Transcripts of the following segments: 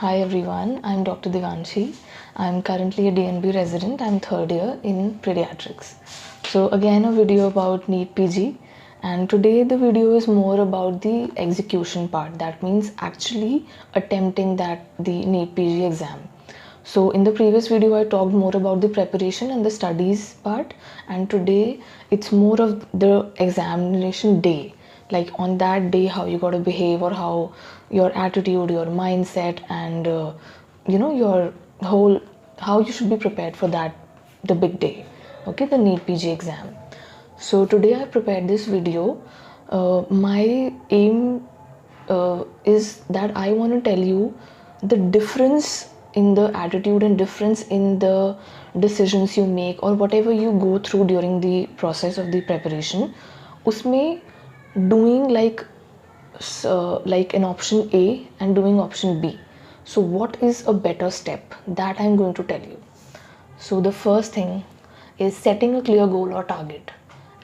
Hi everyone, I'm Dr. Devanshi. I'm currently a DNB resident. I'm third year in pediatrics. So again a video about NEET PG, and today the video is more about the execution part. That means actually attempting the NEET PG exam. So in the previous video I talked more about the preparation and the studies part, and today it's more of the examination day, like on that day how you got to behave, or how your attitude, your mindset, and your whole, how you should be prepared for that, the big day, okay, the NEET PG exam. So today I prepared this video. My aim is that I want to tell you the difference in the attitude and difference in the decisions you make or whatever you go through during the process of the preparation. Usme doing like an option A and doing option B. So what is a better step? That I'm going to tell you. So the first thing is setting a clear goal or target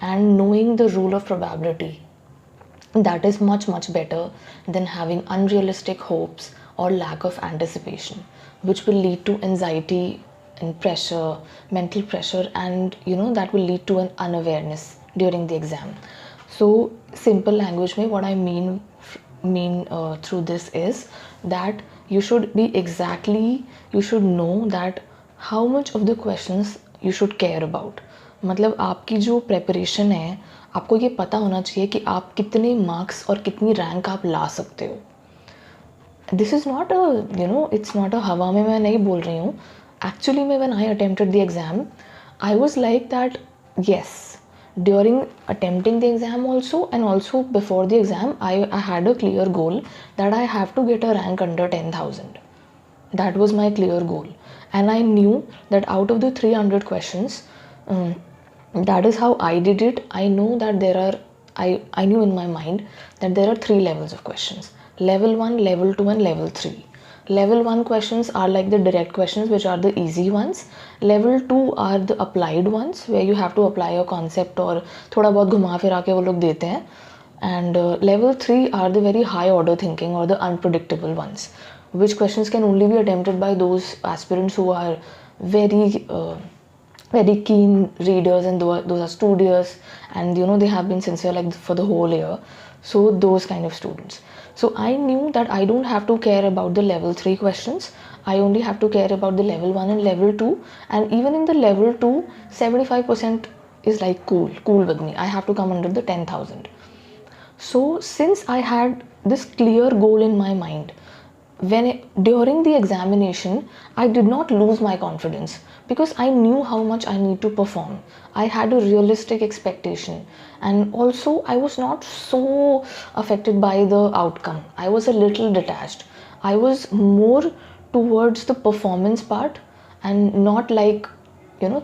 and knowing the rule of probability. That is much better than having unrealistic hopes or lack of anticipation, which will lead to anxiety and pressure, mental pressure, and that will lead to an unawareness during the exam. So simple language mein what I mean through this is that you should know that how much of the questions you should care about. मतलब आपकी जो preparation है, आपको ये पता होना चाहिए कि आप कितने मार्क्स और कितनी रैंक आप ला सकते हो. This is not it's not a हवा में मैं नहीं बोल रही हूँ. एक्चुअली में when I attempted the exam I was like that, yes, during attempting the exam also and also before the exam, I had a clear goal that I have to get a rank under 10,000. That was my clear goal, and I knew that out of the 300 questions, that is how I did it. I know that I knew in my mind that there are 3 levels of questions: level 1, level 2, and level 3. Level 1 questions are like the direct questions, which are the easy ones. Level 2 are the applied ones, where you have to apply a concept और थोड़ा बहुत घुमा फिरा के वो लोग देते हैं. And level 3 are the very high order thinking or the unpredictable ones, which questions can only be attempted by those aspirants who are very keen readers, and those are studious, and they have been sincere like for the whole year. So those kind of students. So I knew that I don't have to care about the level 3 questions. I only have to care about the level 1 and level 2. And even in the level 2, 75% is like cool with me. I have to come under the 10,000. So since I had this clear goal in my mind, during the examination, I did not lose my confidence because I knew how much I need to perform. I had a realistic expectation, and also I was not so affected by the outcome. I was a little detached. I was more towards the performance part and not like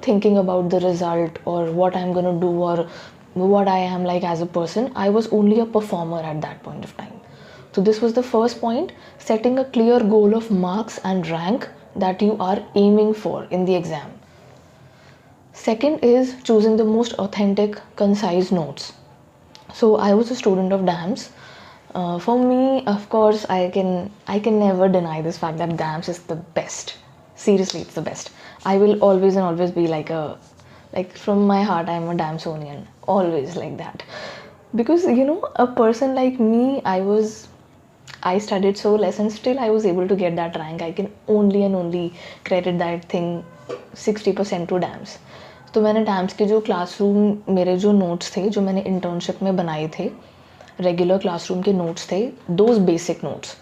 thinking about the result or what I'm going to do or what I am like as a person. I was only a performer at that point of time. So this was the first point: setting a clear goal of marks and rank that you are aiming for in the exam. Second is choosing the most authentic, concise notes. So I was a student of DAMS. For me, of course, I can never deny this fact that DAMS is the best. Seriously, it's the best. I will always and always be like from my heart, I'm a Damsonian. Always like that. Because a person like me, I studied so less and still I was able to get that rank. I can only and only credit that thing 60% to DAMS. तो मैंने dams के जो classroom, मेरे जो notes थे जो मैंने internship में बनाए थे, रेगुलर क्लासरूम के नोट्स थे, those basic notes,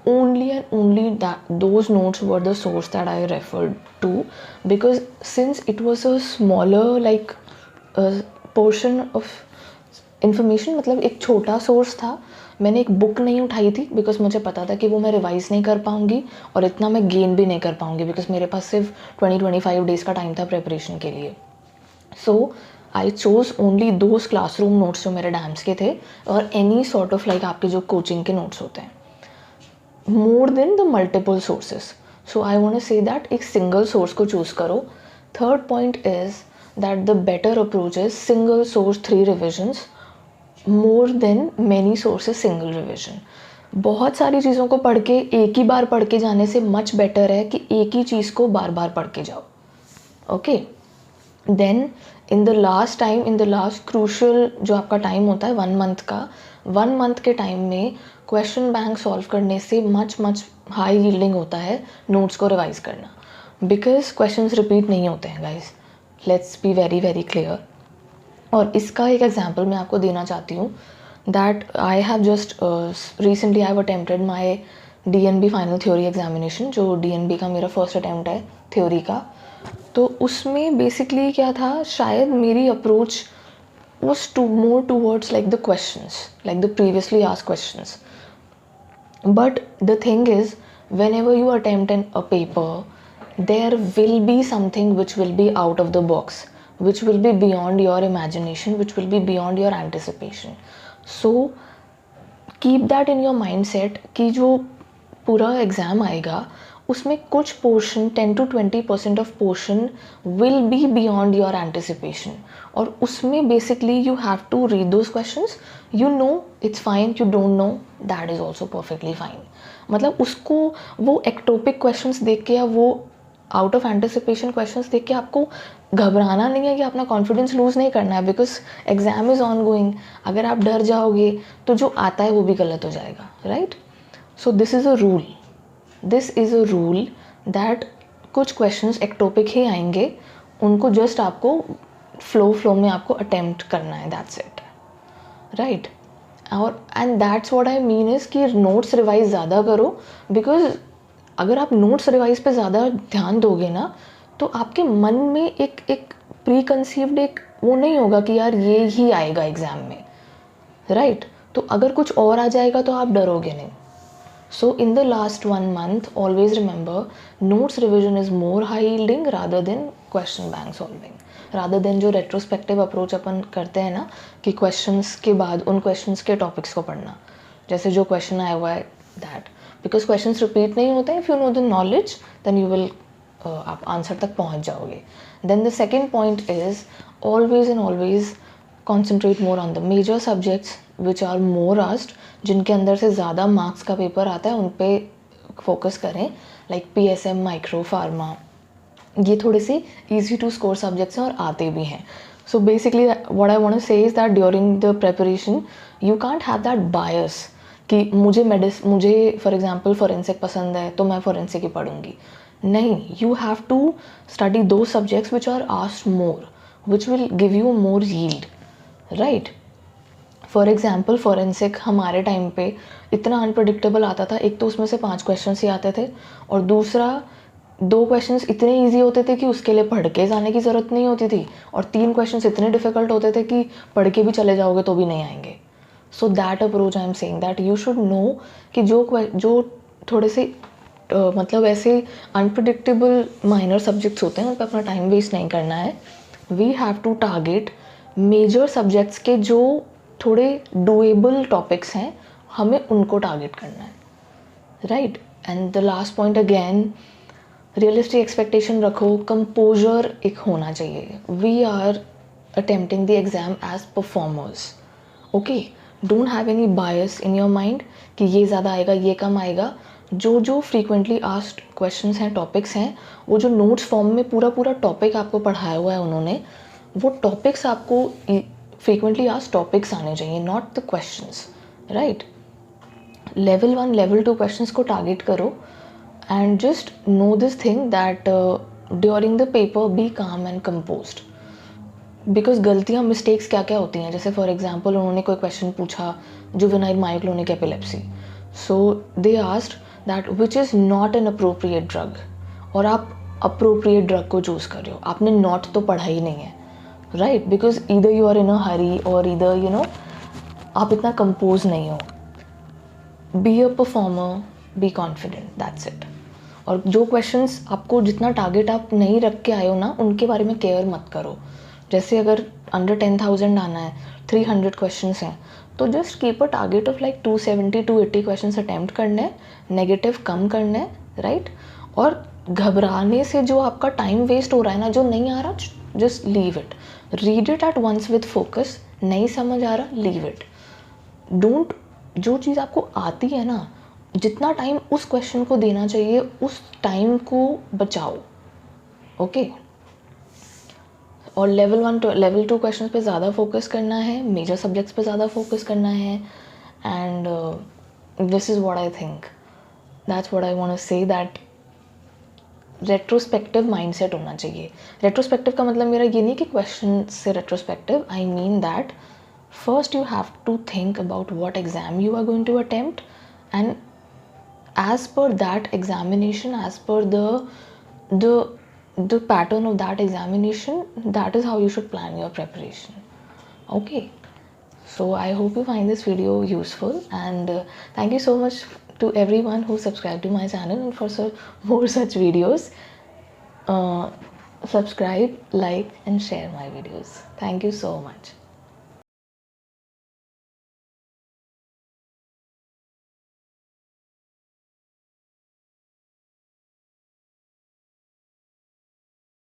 only and only those notes were the source that I referred to, because since it was a smaller like portion of information, मतलब एक छोटा सोर्स था, मैंने एक बुक नहीं उठाई थी बिकॉज मुझे पता था कि वो मैं रिवाइज़ नहीं कर पाऊँगी और इतना मैं गेन भी नहीं कर पाऊँगी बिकॉज मेरे पास सिर्फ 20-25 डेज़ का टाइम था प्रेपरेशन के लिए. So I chose only those classroom notes जो मेरे डैम्स के थे, और एनी सॉर्ट ऑफ लाइक आपके जो कोचिंग के नोट्स होते हैं, more than the multiple sources. So I want to say that एक सिंगल सोर्स को चूज़ करो. Third point is that the better approach is single source 3 revisions more than many sources single revision. बहुत सारी चीज़ों को पढ़ के एक ही बार पढ़ के जाने से मच बेटर है कि एक ही चीज़ को बार बार पढ़ के जाओ. Okay, then in the last crucial जो आपका टाइम होता है 1 मंथ का, 1 मंथ के टाइम में क्वेश्चन बैंक सॉल्व करने से मच हाई यील्डिंग होता है नोट्स को रिवाइज करना, बिकॉज क्वेश्चंस रिपीट नहीं होते हैं guys. Let's be very very clear. और इसका एक एग्जांपल मैं आपको देना चाहती हूँ that I have just recently I have attempted my DNB final theory examination. जो DNB का मेरा फर्स्ट अटैम्प्ट है थ्योरी का. तो उसमें बेसिकली क्या था, शायद मेरी approach was more towards like the questions, like the previously asked questions. But the thing is, whenever you attempt a paper, there will be something which will be out of the box, which will be beyond your imagination, which will be beyond your anticipation. So keep that in your mindset कि जो पूरा exam आएगा उसमें कुछ portion 10 to 20% of portion will be beyond your anticipation. और उसमें basically you have to read those questions. You know it's fine, you don't know that is also perfectly fine. मतलब उसको वो एक्टोपिक क्वेश्चंस देख के या वो आउट ऑफ एंटिसिपेशन क्वेश्चंस देख के आपको घबराना नहीं है कि अपना कॉन्फिडेंस लूज़ नहीं करना है, because exam is on going. अगर आप डर जाओगे तो जो आता है वो भी गलत हो जाएगा, right. So this is a rule that कुछ क्वेश्चंस एक्टोपिक ही आएंगे, उनको जस्ट आपको फ्लो में आपको अटेम्प्ट करना है, दैट्स इट, राइट. और and that's what I mean is कि नोट्स रिवाइज ज़्यादा करो, बिकॉज अगर आप नोट्स रिवाइज पे ज़्यादा ध्यान दोगे ना तो आपके मन में एक प्री कंसीव्ड एक वो नहीं होगा कि यार ये ही आएगा एग्ज़ाम में, राइट. तो अगर कुछ और आ जाएगा तो आप डरोगे नहीं. So in the last 1 month, always remember, notes revision is more high yielding rather than question bank solving. Rather than जो retrospective approach अपन करते हैं ना कि questions के बाद उन questions के topics को पढ़ना, जैसे जो question आया हुआ है that, because questions repeat नहीं होते हैं. If you know the knowledge, then you will आप आंसर तक पहुँच जाओगे. Then the second point is always and always concentrate more on the major subjects which are more asked, जिनके अंदर से ज़्यादा मार्क्स का पेपर आता है उन पे फोकस करें, लाइक PSM, माइक्रो, फार्मा. ये थोड़े से ईजी टू स्कोर सब्जेक्ट्स हैं और आते भी हैं. So basically what I want to say is that during the preparation you can't have that bias कि मुझे फॉर एग्जांपल फॉरेंसिक पसंद है तो मैं फॉरेंसिक ही पढ़ूंगी. नहीं, you have to study those subjects which are asked more, which will give you more yield, right. For example forensic हमारे टाइम पे इतना अनप्रडिक्टेबल आता था. एक तो उसमें से 5 क्वेश्चन ही आते थे और दूसरा 2 क्वेश्चंस इतने इजी होते थे कि उसके लिए पढ़ के जाने की ज़रूरत नहीं होती थी, और 3 क्वेश्चंस इतने डिफ़िकल्ट होते थे कि पढ़ के भी चले जाओगे तो भी नहीं आएंगे. So that approach I am saying that you should know कि जो थोड़े से मतलब ऐसे अनप्रडिक्टेबल माइनर सब्जेक्ट्स होते हैं उन पर अपना टाइम वेस्ट नहीं करना है. We have to target major subjects के जो थोड़े डूएबल टॉपिक्स हैं, हमें उनको टारगेट करना है, right. And the last point again, realistic expectation रखो, कंपोजर एक होना चाहिए. We are attempting the exam as performers, okay. Don't have any bias in your mind कि ये ज़्यादा आएगा ये कम आएगा. जो फ्रीक्वेंटली आस्क्ड क्वेश्चंस हैं, टॉपिक्स हैं, वो जो नोट्स फॉर्म में पूरा टॉपिक आपको पढ़ाया हुआ है उन्होंने, वो टॉपिक्स आपको फ्रीक्वेंटली आस्क्ड टॉपिक्स आने चाहिए, not the questions, right. Level 1 level 2 questions को टारगेट करो and just know this thing that during the paper be calm and composed. Because गलतियाँ, मिस्टेक्स क्या क्या होती हैं, जैसे फॉर एग्जाम्पल उन्होंने कोई क्वेश्चन पूछा juvenile myoclonic epilepsy, so they asked that which is not an appropriate drug, और आप अप्रोप्रिएट ड्रग को चूज़ कर रहे हो, आपने नॉट तो पढ़ा ही नहीं है, right. Because either you are in a hurry और ईदर यू नो आप इतना कंपोज नहीं हो. Be a performer, be confident, that's it. और जो क्वेश्चंस आपको जितना टारगेट आप नहीं रख के आए हो ना, उनके बारे में केयर मत करो. जैसे अगर अंडर 10,000 आना है, 300 क्वेश्चंस हैं, तो just keep a target of like 270-280 questions attempt करने हैं, नेगेटिव कम करने हैं, राइट. और घबराने से जो आपका टाइम वेस्ट हो रहा है ना, जो नहीं आ रहा, just leave it. Read it at once with focus. नहीं समझ आ रहा, लीव इट. डोंट जो चीज़ आपको आती है ना, जितना टाइम उस क्वेश्चन को देना चाहिए उस टाइम को बचाओ, ओके। और लेवल 2 क्वेश्चन पे ज़्यादा फोकस करना है, मेजर सब्जेक्ट्स पे ज़्यादा फोकस करना है, and this is what I think, that's what I want to say, that retrospective mindset होना चाहिए। रेट्रोस्पेक्टिव का मतलब मेरा ये नहीं कि क्वेश्चन से retrospective, I mean that first you have to think about what exam you are going to attempt, and as per that examination, as per the pattern of that examination, that is how you should plan your preparation, okay. So I hope you find this video useful, and thank you so much to everyone who subscribed to my channel, and for more such videos, subscribe, like and share my videos. Thank you so much.